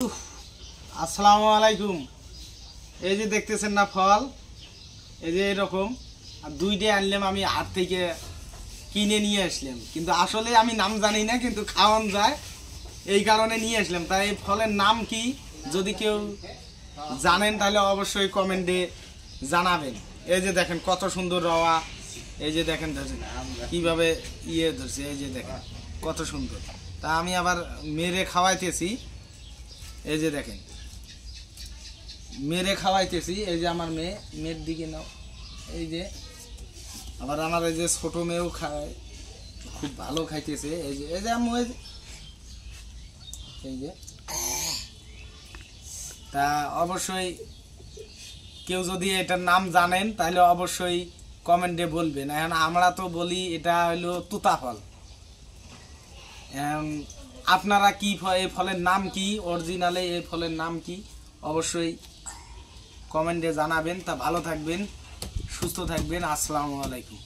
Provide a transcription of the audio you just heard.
আসসালামু আলাইকুম। এই যে দেখতেছেন না ফল, এই যে এরকম আর দুইটা আনলাম আমি হাট থেকে কিনে নিয়ে আসলাম, কিন্তু আসলে আমি নাম জানি না, কিন্তু খাওয়ান যায় এই কারণে নিয়ে আসলাম। তাই এই ফলের নাম কি যদি কেউ জানেন তাহলে অবশ্যই কমেন্টে জানাবেন। এই যে দেখেন কত সুন্দর রওয়া, এই যে দেখেন কিভাবে ধরছে, এই যে দেখেন কত সুন্দর। তা আমি আবার মেরে খাওয়াইতেছি, এই যে দেখেন মেরে খাওয়াইতেছি। এই যে আমার মেয়ের দিকে নাও, এই যে আবার আমার এই যে ছোট মেয়েও খায়, খুব ভালো খাইতেছে। এই যে আম্মু, এই যে তা অবশ্যই কেউ যদি এটার নাম জানেন তাহলে অবশ্যই কমেন্টে বলবেন। এখন আমরা তো বলি এটা হলো তুতা ফল। আপনারা কি এই ফলের নাম কি, অরিজিনালে এই ফলের নাম কি অবশ্যই কমেন্টে জানাবেন। তা ভালো থাকবেন, সুস্থ থাকবেন। আসসালামু আলাইকুম।